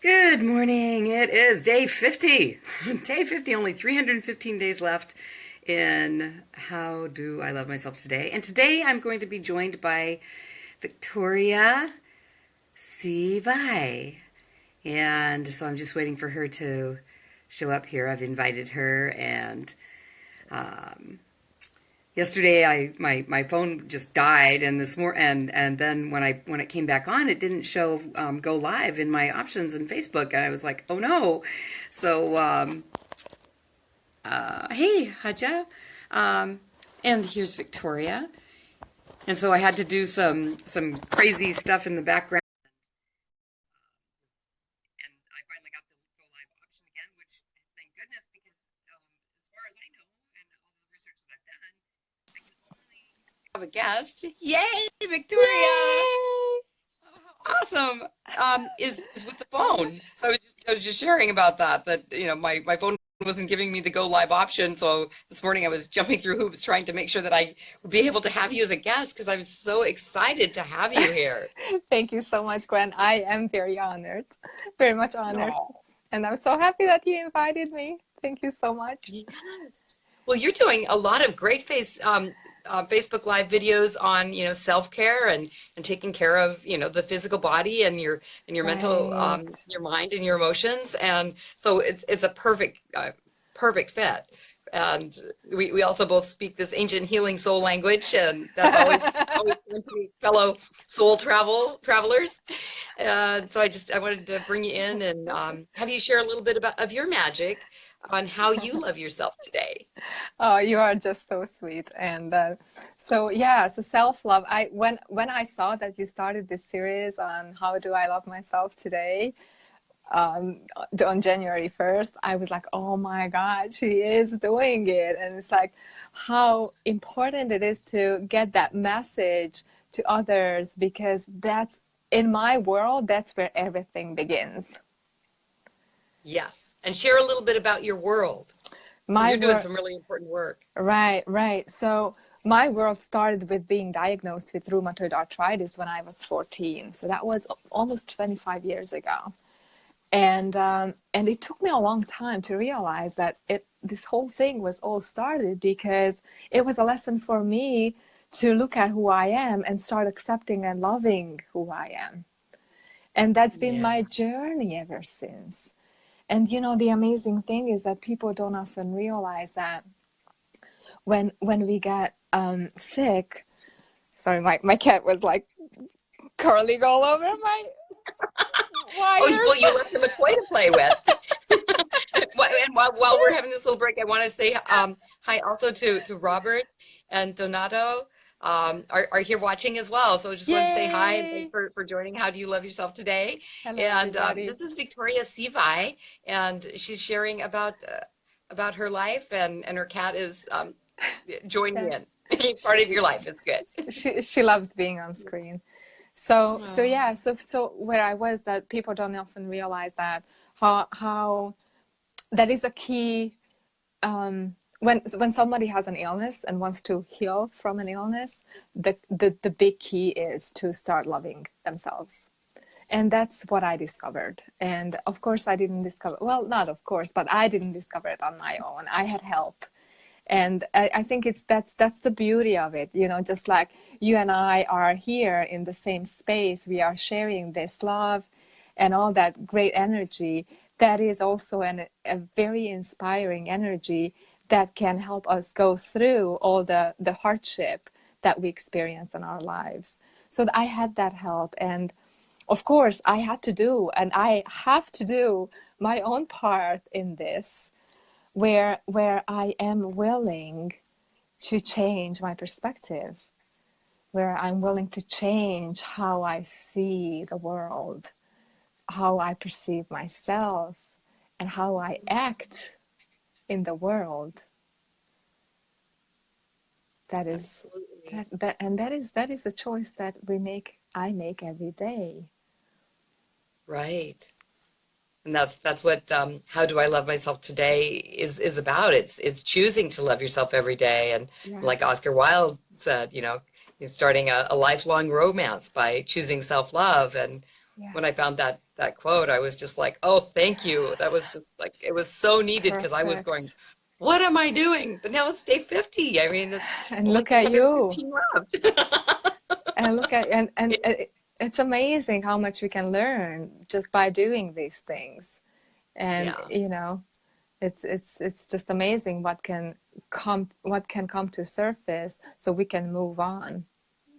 Good morning. It is day 50. Day 50, only 315 days left in How Do I Love Myself Today. And today I'm going to be joined by Victoria C. Vi. And so I'm just waiting for her to show up here. I've invited her, and um, yesterday my phone just died, and and then when it came back on, it didn't show go live in my options in Facebook, and I was like, oh no. So hey Haja, um, and here's Victoria, and so I had to do some crazy stuff in the background. And I finally got the go live option again, which thank goodness, because as far as I know, and all the research that I've done, I can only have a guest. Yay, Victoria! Yay! Oh, how awesome! Is with the phone. So I was just sharing about that my phone wasn't giving me the go live option. So this morning I was jumping through hoops trying to make sure that I would be able to have you as a guest, because I was so excited to have you here. Thank you so much, Gwen. I am very honored, very much honored. Oh, And I'm so happy that you invited me. Thank you so much. yes. Well, you're doing a lot of great Facebook Live videos on, self-care and taking care of, the physical body and your mental, Right. your mind and your emotions. And so it's a perfect fit. And we also both speak this ancient healing soul language, and that's always fun to meet fellow travelers. And so I wanted to bring you in and have you share a little bit of your magic on how you love yourself today. Oh, you are just so sweet. And so yeah, so self-love. When I saw that you started this series on how do I love myself today, um, on January 1st, I was like, oh my God, she is doing it. And it's like how important it is to get that message to others, because that's in my world, that's where everything begins. Yes. And share a little bit about your world, because My you're doing world, some really important work. right, right. So my world started with being diagnosed with rheumatoid arthritis when I was 14. So that was almost 25 years ago. And it took me a long time to realize that this whole thing was all started because it was a lesson for me to look at who I am and start accepting and loving who I am. And that's been Yeah. my journey ever since. And the amazing thing is that people don't often realize that when we get sick. Sorry, my cat was like curling all over my Oh, well, wires. you left them a toy to play with. And while we're having this little break, I want to say hi also to Robert and Donato, are here watching as well. So I just wanted to say hi and thanks Yay! for joining How Do You Love Yourself today? Hello, And everybody. this is Victoria Sivi, and she's sharing about her life, and her cat is joining Yeah, in. He's part she of your life. It's good. she loves being on screen. So Oh, yeah, so where I was, that people don't often realize that how that is a key. When somebody has an illness and wants to heal from an illness, the big key is to start loving themselves. And that's what I discovered. And of course, I didn't discover, well, not of course, but I didn't discover it on my own. I had help. And I think that's the beauty of it. Just like you and I are here in the same space, we are sharing this love and all that great energy. That is also a very inspiring energy that can help us go through all the hardship that we experience in our lives. So I had that help. And of course, I had to do, and I have to do my own part in this, where I am willing to change my perspective, where I'm willing to change how I see the world, how I perceive myself, and how I act in the world. That is absolutely. that is a choice that I make every day. Right. And that's what How Do I Love Myself Today is about. It's choosing to love yourself every day. And like Yes. Oscar Wilde said, you're starting a lifelong romance by choosing self-love. And when I Yes. found that that quote, I was just like, oh, thank you. That was just like, it was so needed because I was going, Perfect. what am I doing? But now it's day 50. I mean, it's And only look at you. 315 left. And look at and it's amazing how much we can learn just by doing these things. And Yeah, it's just amazing what can come to surface so we can move on.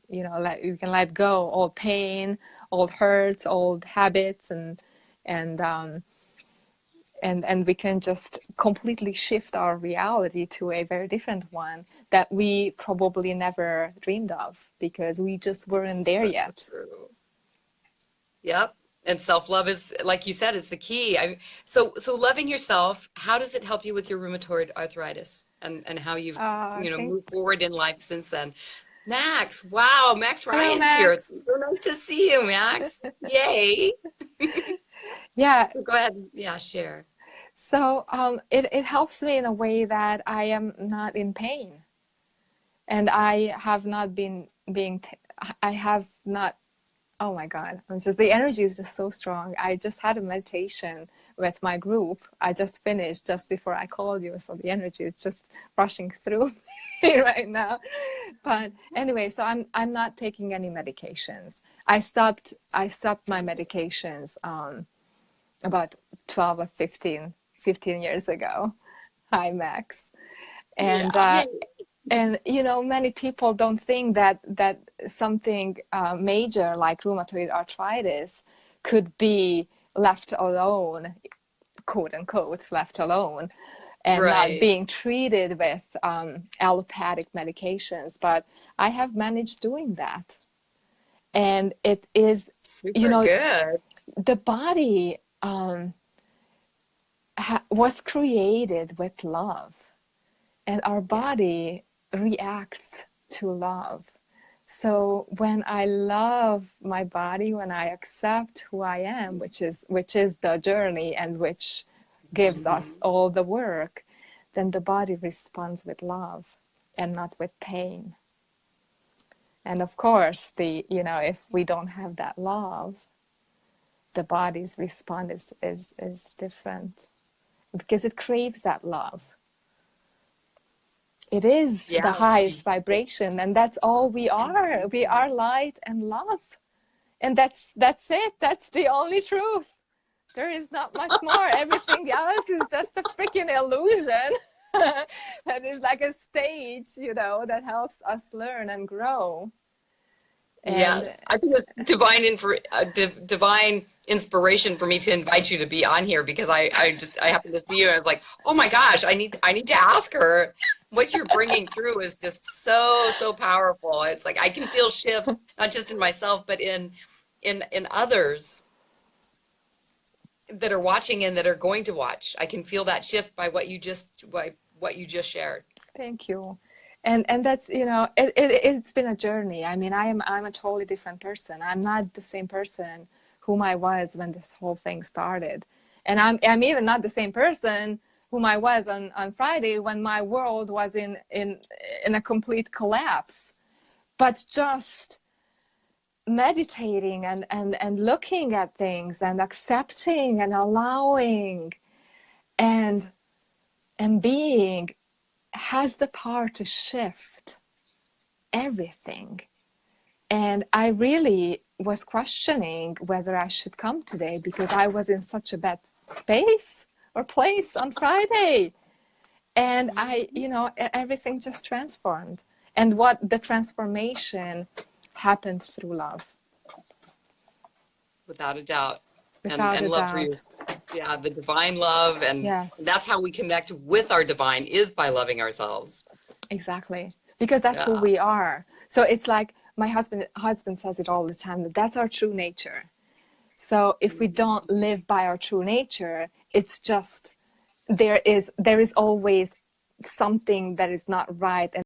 Let you can let go old pain, old hurts, old habits, and and we can just completely shift our reality to a very different one that we probably never dreamed of because we just weren't there so yet. true. Yep. And self-love is, like you said, is the key. So loving yourself, how does it help you with your rheumatoid arthritis and how you've, I think. moved forward in life since then? Max, wow, Max Hello, Ryan's here. Max. It's so nice to see you, Max. Yay. Yeah. So go ahead and yeah, share. So it helps me in a way that I am not in pain, and I have not been being. I have not. Oh my God! The energy is just so strong. I just had a meditation with my group. I just finished just before I called you, so the energy is just rushing through me right now. But anyway, so I'm not taking any medications. I stopped my medications about 12 or 15 years ago. Hi, Max. And Yeah, uh, yay. and many people don't think that something major like rheumatoid arthritis could be left alone, quote unquote, left alone, and not Right. being treated with allopathic medications. But I have managed doing that, and it is, you Super know, good. the body was created with love, and our Yeah. body reacts to love. So when I love my body, when I accept who I am, which is the journey and which gives us Mhm. all the work, then the body responds with love and not with pain. And of course, if we don't have that love, the body's response is different because it craves that love. It is Yeah. the highest vibration, and that's all we are. We are light and love. And that's it. That's the only truth. There is not much more. Everything else is just a freaking illusion. That is like a stage, that helps us learn and grow. And Yes, I think it's divine inspiration for me to invite you to be on here because I happened to see you and I was like, oh my gosh, I need to ask her. What you're bringing through is just so powerful. It's like I can feel shifts not just in myself but in others that are watching and that are going to watch. I can feel that shift by what you just shared. thank you. And that's, it's been a journey. I mean, I'm a totally different person. I'm not the same person whom I was when this whole thing started. And I'm even not the same person whom I was on Friday when my world was in a complete collapse. But just meditating and looking at things and accepting and allowing and being has the power to shift everything. And I really was questioning whether I should come today because I was in such a bad space or place on Friday. And everything just transformed. And what the transformation happened through love, Without a doubt. and without and a love for doubt. yourself. Yeah, the divine love, and Yes, that's how we connect with our divine, is by loving ourselves. exactly. Because that's who Yeah. we are. So it's like my husband says it all the time, that that's our true nature. So if we don't live by our true nature, it's just there is always something that is not right. And